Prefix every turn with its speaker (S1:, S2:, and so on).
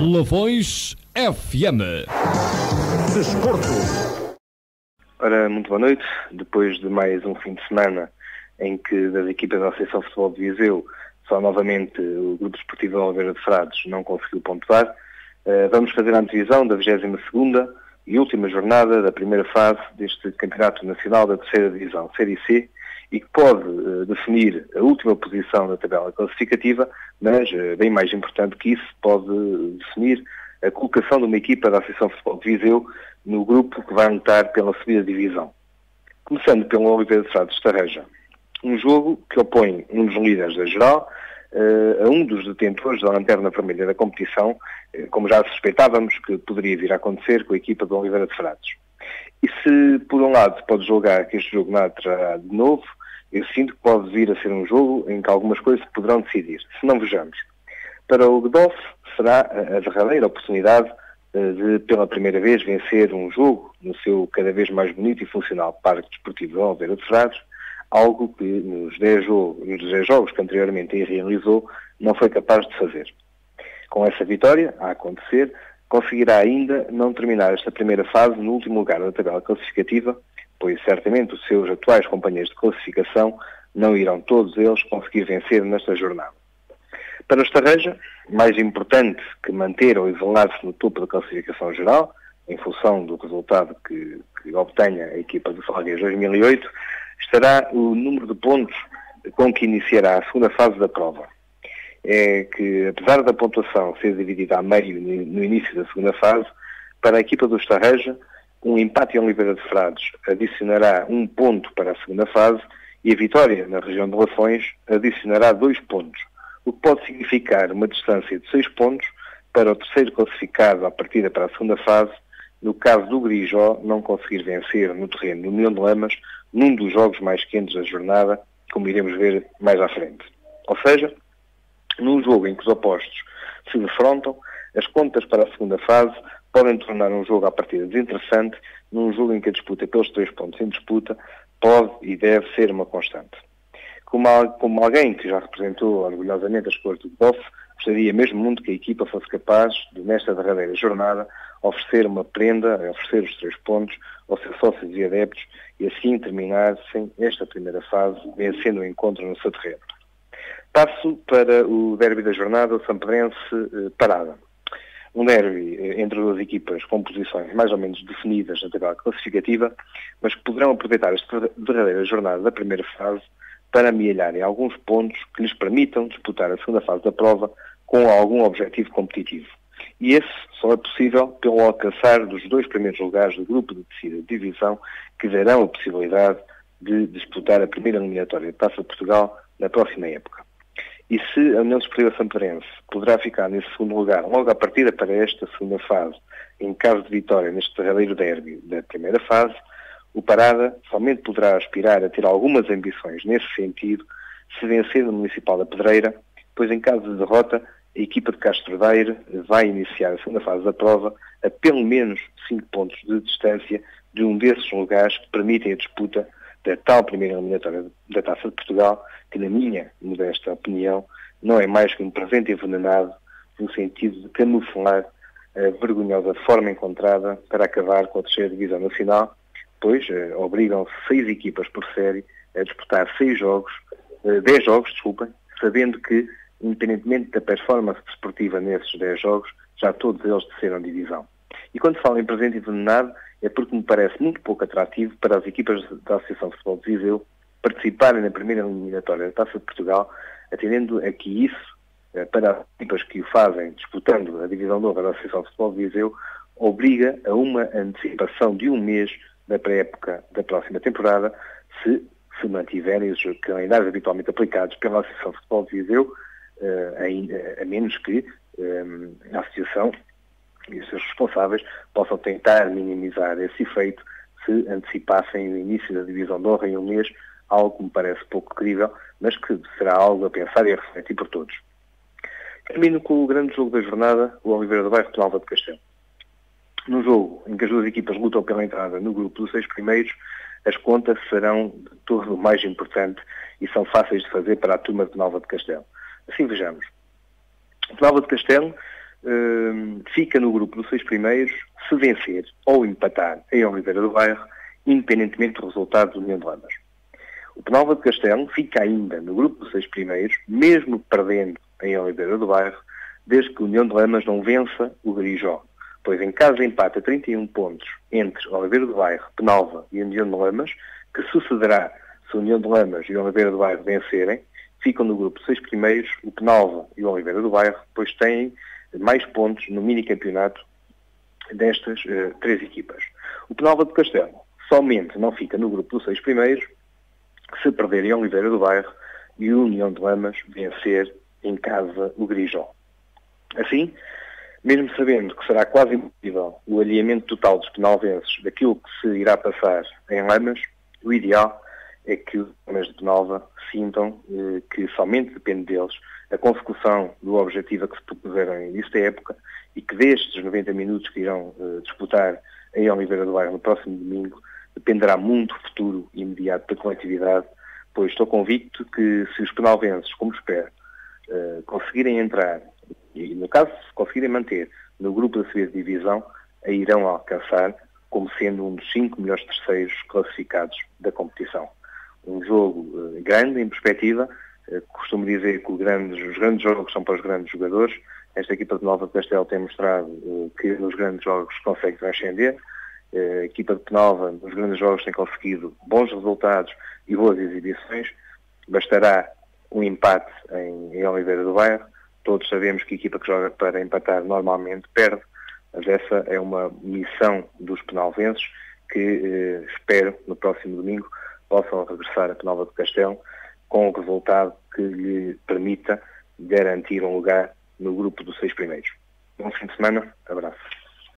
S1: Lafões FM.
S2: Desporto.
S3: Ora, muito boa noite. Depois de mais um fim de semana em que das equipas da Associação de Futebol de Viseu só novamente o Grupo Desportivo de Oliveira de Frades não conseguiu pontuar, vamos fazer a antevisão da 22ª e última jornada da primeira fase deste Campeonato Nacional da Terceira Divisão, Série C, e que pode definir a última posição da tabela classificativa, mas, bem mais importante que isso, pode definir a colocação de uma equipa da Associação de Futebol de Viseu no grupo que vai lutar pela subida divisão. Começando pelo Oliveira de Frades de Estarreja. Um jogo que opõe um dos líderes da geral a um dos detentores da lanterna vermelha da competição, como já suspeitávamos que poderia vir a acontecer com a equipa do Oliveira de Frades. E se, por um lado, pode julgar que este jogo nada terá de novo, eu sinto que pode vir a ser um jogo em que algumas coisas se poderão decidir. Se não vejamos. Para o Godolf será a derradeira oportunidade de, pela primeira vez, vencer um jogo no seu cada vez mais bonito e funcional Parque Desportivo de Oliveira de Frades, algo que nos 10 jogos que anteriormente realizou não foi capaz de fazer. Com essa vitória a acontecer, conseguirá ainda não terminar esta primeira fase no último lugar da tabela classificativa, pois certamente os seus atuais companheiros de classificação não irão todos eles conseguir vencer nesta jornada. Para o Estarreja, mais importante que manter ou isolar-se no topo da classificação geral, em função do resultado que obtenha a equipa do Salgueiros 2008, estará o número de pontos com que iniciará a segunda fase da prova. É que, apesar da pontuação ser dividida a meio no início da segunda fase, para a equipa do Estarreja, um empate em Oliveira de Frades adicionará 1 ponto para a segunda fase e a vitória na região de Lafões adicionará 2 pontos, o que pode significar uma distância de 6 pontos para o terceiro classificado à partida para a segunda fase, no caso do Grijó não conseguir vencer no terreno do União de Lamas num dos jogos mais quentes da jornada, como iremos ver mais à frente. Ou seja, num jogo em que os opostos se defrontam, as contas para a segunda fase podem tornar um jogo à partida desinteressante, num jogo em que a disputa pelos 3 pontos em disputa pode e deve ser uma constante. Como alguém que já representou orgulhosamente as cores do Godolf, gostaria mesmo muito que a equipa fosse capaz de, nesta derradeira jornada, oferecer uma prenda, oferecer os 3 pontos aos seus sócios e adeptos e assim terminassem esta primeira fase vencendo o encontro no seu terreno. Passo para o derby da jornada, o Sampedrense Parada. Um derby entre duas equipas com posições mais ou menos definidas na tabela classificativa, mas que poderão aproveitar esta derradeira jornada da primeira fase para amealharem alguns pontos que lhes permitam disputar a segunda fase da prova com algum objetivo competitivo. E esse só é possível pelo alcançar dos 2 primeiros lugares do grupo de descida de divisão, que darão a possibilidade de disputar a primeira eliminatória da Taça de Portugal na próxima época. E se a União Desportiva Sampedrense poderá ficar nesse segundo lugar logo à partida para esta segunda fase, em caso de vitória neste derradeiro derby da primeira fase, o Parada somente poderá aspirar a ter algumas ambições nesse sentido se vencer no Municipal da Pedreira, pois em caso de derrota, a equipa de Castro Daire vai iniciar a segunda fase da prova a pelo menos 5 pontos de distância de um desses lugares que permitem a disputa da tal primeira eliminatória da Taça de Portugal, que na minha modesta opinião não é mais que um presente envenenado no sentido de camuflar a vergonhosa forma encontrada para acabar com a terceira divisão nacional, pois obrigam-se 6 equipas por série a disputar 10 jogos, sabendo que, independentemente da performance desportiva nesses 10 jogos, já todos eles desceram divisão. E quando falo em presente envenenado, é porque me parece muito pouco atrativo para as equipas da Associação de Futebol de Viseu participarem na primeira eliminatória da Taça de Portugal, atendendo a que isso, para as equipas que o fazem disputando a divisão de honra da Associação de Futebol de Viseu, obriga a uma antecipação de 1 mês da pré-época da próxima temporada, se mantiverem os calendários habitualmente aplicados pela Associação de Futebol de Viseu, a menos que a Associação e os seus responsáveis possam tentar minimizar esse efeito se antecipassem o início da divisão de honra em 1 mês, algo que me parece pouco crível, mas que será algo a pensar e a refletir por todos. Termino com o grande jogo da jornada, o Oliveira do Bairro Penalva de Castelo. Num jogo em que as duas equipas lutam pela entrada no grupo dos 6 primeiros, as contas serão de todo o mais importante e são fáceis de fazer para a turma de Penalva de Castelo. Assim vejamos. Penalva de Castelo fica no grupo dos 6 primeiros se vencer ou empatar em Oliveira do Bairro, independentemente do resultado do União de Lamas. O Penalva de Castelo fica ainda no grupo dos 6 primeiros, mesmo perdendo em Oliveira do Bairro, desde que o União de Lamas não vença o Grijó, pois em caso de empate a 31 pontos entre Oliveira do Bairro, Penalva e União de Lamas, que sucederá se o União de Lamas e o Oliveira do Bairro vencerem, ficam no grupo 6 primeiros, o Penalva e o Oliveira do Bairro, pois têm mais pontos no mini-campeonato destas 3 equipas. O Penalva de Castelo somente não fica no grupo dos 6 primeiros se perderem Oliveira do Bairro e o União de Lamas vencer em casa o Grijó. Assim, mesmo sabendo que será quase impossível o alinhamento total dos penalvenses daquilo que se irá passar em Lamas, o ideal é que os Lamas de Penalva sintam que somente depende deles a consecução do objetivo a que se propuseram no início da época e que destes 90 minutos que irão disputar em Oliveira do Bairro no próximo domingo dependerá muito o futuro imediato da coletividade, pois estou convicto que se os penalvenses, como espero, conseguirem entrar e, no caso, se conseguirem manter no grupo da segunda divisão, a irão alcançar como sendo um dos 5 melhores terceiros classificados da competição. Um jogo grande, em perspectiva. Costumo dizer que os grandes jogos são para os grandes jogadores. Esta equipa de Penalva de Castelo tem mostrado que nos grandes jogos consegue transcender. A equipa de Penalva nos grandes jogos tem conseguido bons resultados e boas exibições. Bastará um empate em Oliveira do Bairro. Todos sabemos que a equipa que joga para empatar normalmente perde, mas essa é uma missão dos penalvenses que espero no próximo domingo possam regressar a Penalva de Castelo com o resultado que lhe permita garantir um lugar no grupo dos 6 primeiros. Bom fim de semana, abraço.